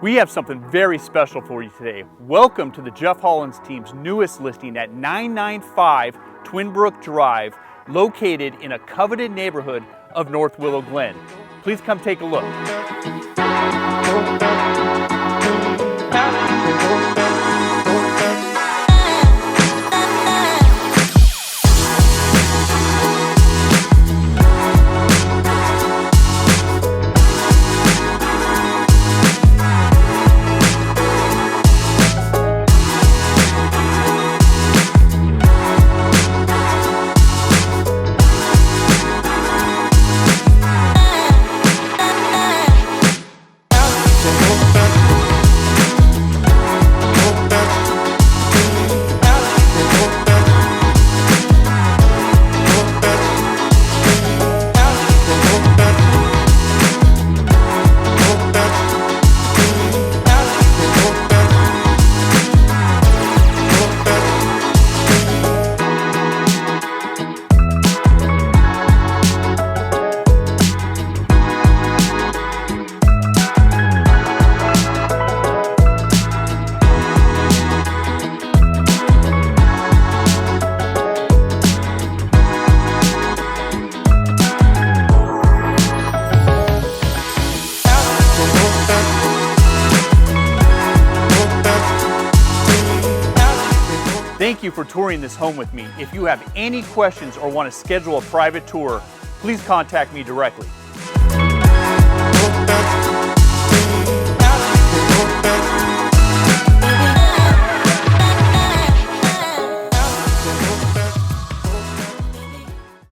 We have something very special for you today. Welcome to the Jeff Hollins team's newest listing at 995 Twin Brook Drive, located in a coveted neighborhood of North Willow Glen. Please come take a look. Thank you for touring this home with me. If you have any questions or want to schedule a private tour, please contact me directly.